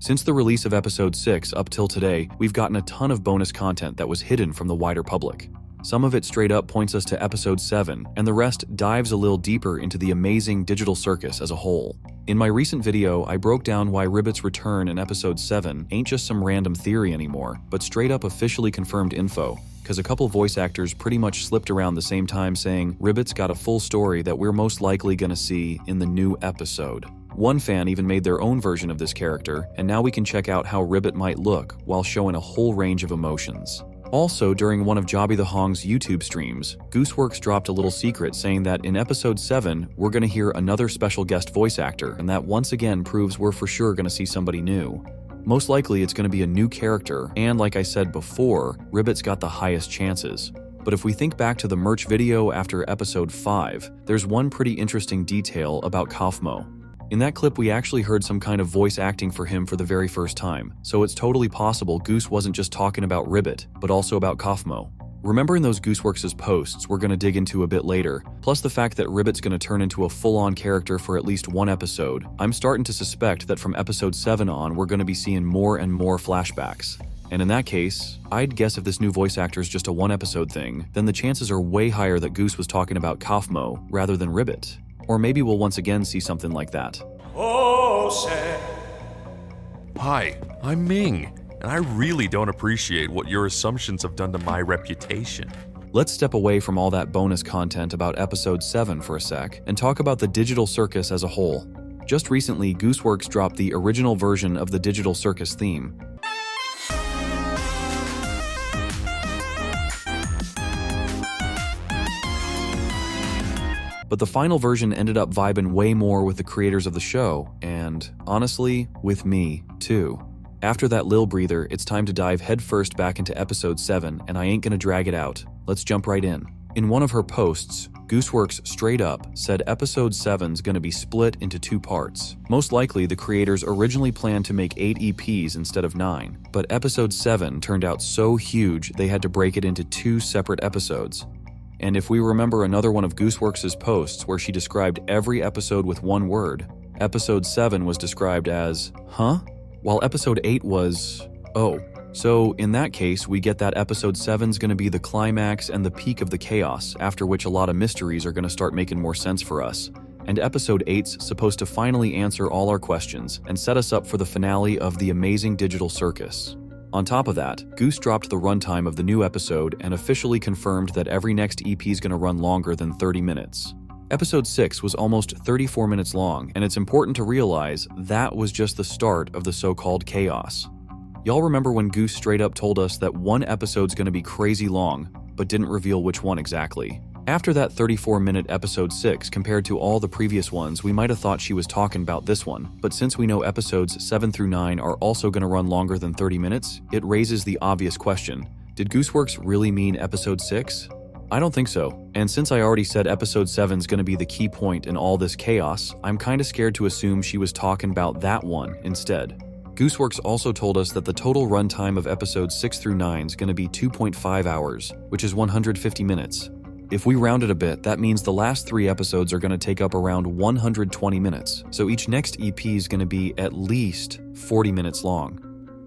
Since the release of episode 6 up till today, we've gotten a ton of bonus content that was hidden from the wider public. Some of it straight up points us to episode 7, and the rest dives a little deeper into the amazing digital circus as a whole. In my recent video, I broke down why Ribbit's return in episode 7 ain't just some random theory anymore, but straight up officially confirmed info, because a couple voice actors pretty much slipped around the same time saying Ribbit's got a full story that we're most likely gonna see in the new episode. One fan even made their own version of this character, and now we can check out how Ribbit might look while showing a whole range of emotions. Also, during one of Jobby the Hong's YouTube streams, Gooseworx dropped a little secret saying that in episode 7, we're gonna hear another special guest voice actor, and that once again proves we're for sure gonna see somebody new. Most likely it's gonna be a new character, and like I said before, Ribbit's got the highest chances. But if we think back to the merch video after episode 5, there's one pretty interesting detail about Kaufmo. In that clip, we actually heard some kind of voice acting for him for the very first time, so it's totally possible Goose wasn't just talking about Ribbit, but also about Kaufmo. Remember in those Gooseworx's posts we're going to dig into a bit later, plus the fact that Ribbit's going to turn into a full-on character for at least one episode, I'm starting to suspect that from episode 7 on we're going to be seeing more and more flashbacks. And in that case, I'd guess if this new voice actor is just a one-episode thing, then the chances are way higher that Goose was talking about Kaufmo rather than Ribbit. Or maybe we'll once again see something like that. Hi, I'm Ming, and I really don't appreciate what your assumptions have done to my reputation. Let's step away from all that bonus content about episode 7 for a sec, and talk about the digital circus as a whole. Just recently, Gooseworx dropped the original version of the digital circus theme. But the final version ended up vibing way more with the creators of the show, and honestly, with me, too. After that lil breather, it's time to dive headfirst back into episode 7, and I ain't gonna drag it out. Let's jump right in. In one of her posts, Gooseworx straight up said episode 7's gonna be split into 2 parts. Most likely, the creators originally planned to make 8 EPs instead of 9, but episode 7 turned out so huge they had to break it into 2 separate episodes. And if we remember another one of Gooseworx's posts where she described every episode with one word, episode 7 was described as, huh? While episode 8 was, oh. So in that case, we get that episode 7's gonna be the climax and the peak of the chaos, after which a lot of mysteries are gonna start making more sense for us. And episode 8's supposed to finally answer all our questions and set us up for the finale of the amazing digital circus. On top of that, Goose dropped the runtime of the new episode and officially confirmed that every next EP is going to run longer than 30 minutes. Episode 6 was almost 34 minutes long, and it's important to realize that was just the start of the so-called chaos. Y'all remember when Goose straight up told us that one episode's going to be crazy long, but didn't reveal which one exactly? After that 34-minute episode 6 compared to all the previous ones, we might have thought she was talking about this one, but since we know episodes 7 through 9 are also going to run longer than 30 minutes, it raises the obvious question. Did Gooseworx really mean episode 6? I don't think so, and since I already said episode 7's going to be the key point in all this chaos, I'm kinda scared to assume she was talking about that one instead. Gooseworx also told us that the total runtime of episodes 6 through 9 is going to be 2.5 hours, which is 150 minutes. If we round it a bit, that means the last 3 episodes are going to take up around 120 minutes, so each next EP is going to be at least 40 minutes long.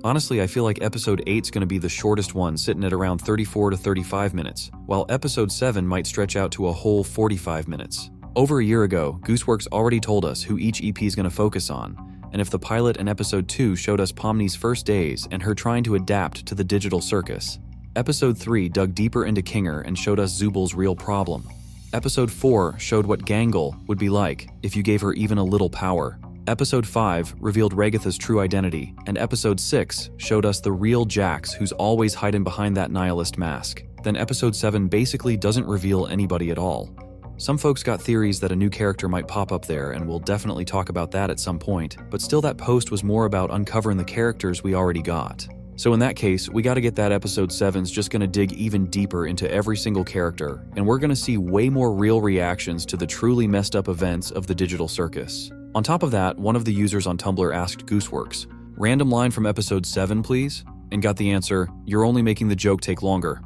Honestly, I feel like episode 8 is going to be the shortest one, sitting at around 34 to 35 minutes, while episode 7 might stretch out to a whole 45 minutes. Over a year ago, Gooseworx already told us who each EP is going to focus on, and if the pilot in episode 2 showed us Pomni's first days and her trying to adapt to the digital circus, Episode 3 dug deeper into Kinger and showed us Zubal's real problem. Episode 4 showed what Gangle would be like if you gave her even a little power. Episode 5 revealed Ragatha's true identity, and Episode 6 showed us the real Jax who's always hiding behind that nihilist mask. Then Episode 7 basically doesn't reveal anybody at all. Some folks got theories that a new character might pop up there, and we'll definitely talk about that at some point, but still that post was more about uncovering the characters we already got. So in that case, we gotta get that episode 7's just gonna dig even deeper into every single character, and we're gonna see way more real reactions to the truly messed up events of the digital circus. On top of that, one of the users on Tumblr asked Gooseworx, "Random line from episode 7, please?" and got the answer, "You're only making the joke take longer."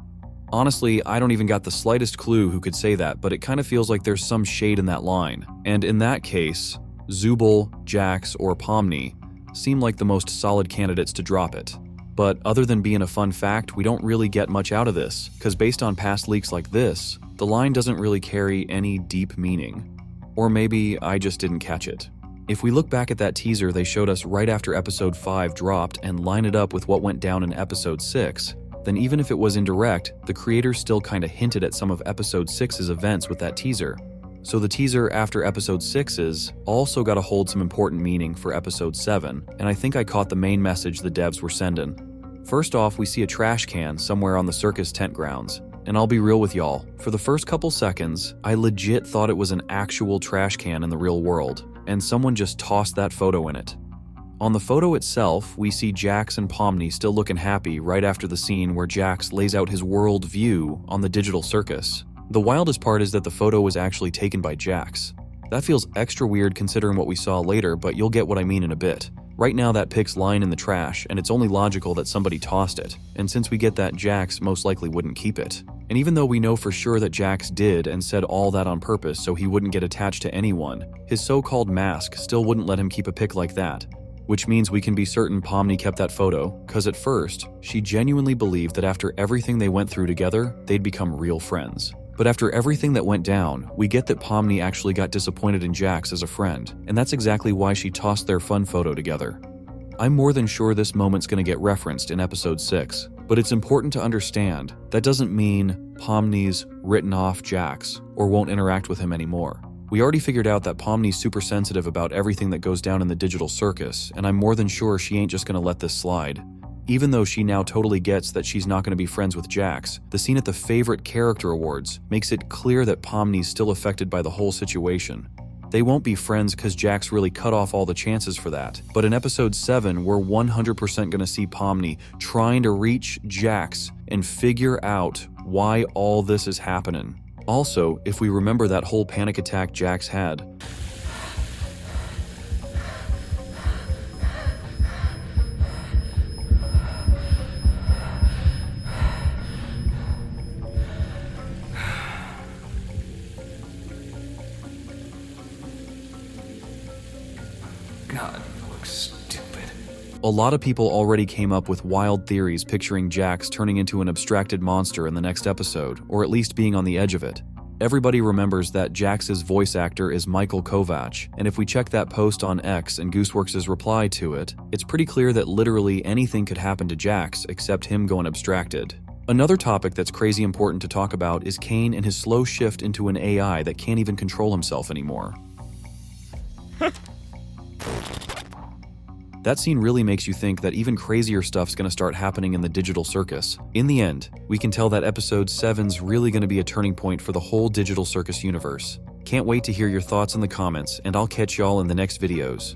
Honestly, I don't even got the slightest clue who could say that, but it kind of feels like there's some shade in that line. And in that case, Zubal, Jax, or Pomni, seem like the most solid candidates to drop it. But other than being a fun fact, we don't really get much out of this, because based on past leaks like this, the line doesn't really carry any deep meaning. Or maybe I just didn't catch it. If we look back at that teaser they showed us right after episode 5 dropped and line it up with what went down in episode 6, then even if it was indirect, the creators still kinda hinted at some of episode 6's events with that teaser. So the teaser after episode 6's also gotta hold some important meaning for episode 7, and I think I caught the main message the devs were sending. First off, we see a trash can somewhere on the Circus tent grounds. And I'll be real with y'all, for the first couple seconds, I legit thought it was an actual trash can in the real world, and someone just tossed that photo in it. On the photo itself, we see Jax and Pomni still looking happy right after the scene where Jax lays out his world view on the digital circus. The wildest part is that the photo was actually taken by Jax. That feels extra weird considering what we saw later, but you'll get what I mean in a bit. Right now that pic's lying in the trash, and it's only logical that somebody tossed it, and since we get that, Jax most likely wouldn't keep it. And even though we know for sure that Jax did and said all that on purpose so he wouldn't get attached to anyone, his so-called mask still wouldn't let him keep a pic like that. Which means we can be certain Pomni kept that photo, cause at first, she genuinely believed that after everything they went through together, they'd become real friends. But after everything that went down, we get that Pomni actually got disappointed in Jax as a friend, and that's exactly why she tossed their fun photo together. I'm more than sure this moment's gonna get referenced in episode 6, but it's important to understand that doesn't mean Pomni's written off Jax or won't interact with him anymore. We already figured out that Pomni's super sensitive about everything that goes down in the digital circus, and I'm more than sure she ain't just gonna let this slide. Even though she now totally gets that she's not going to be friends with Jax, the scene at the Favorite Character Awards makes it clear that Pomni's still affected by the whole situation. They won't be friends because Jax really cut off all the chances for that, but in episode 7, we're 100% going to see Pomni trying to reach Jax and figure out why all this is happening. Also, if we remember that whole panic attack Jax had, God, you look stupid. a lot of people already came up with wild theories picturing Jax turning into an abstracted monster in the next episode, or at least being on the edge of it. Everybody remembers that Jax's voice actor is Michael Kovac, and if we check that post on X and Gooseworx's reply to it, it's pretty clear that literally anything could happen to Jax except him going abstracted. Another topic that's crazy important to talk about is Caine and his slow shift into an AI that can't even control himself anymore. That scene really makes you think that even crazier stuff's gonna start happening in the digital circus. In the end, we can tell that episode 7's really gonna be a turning point for the whole digital circus universe. Can't wait to hear your thoughts in the comments, and I'll catch y'all in the next videos.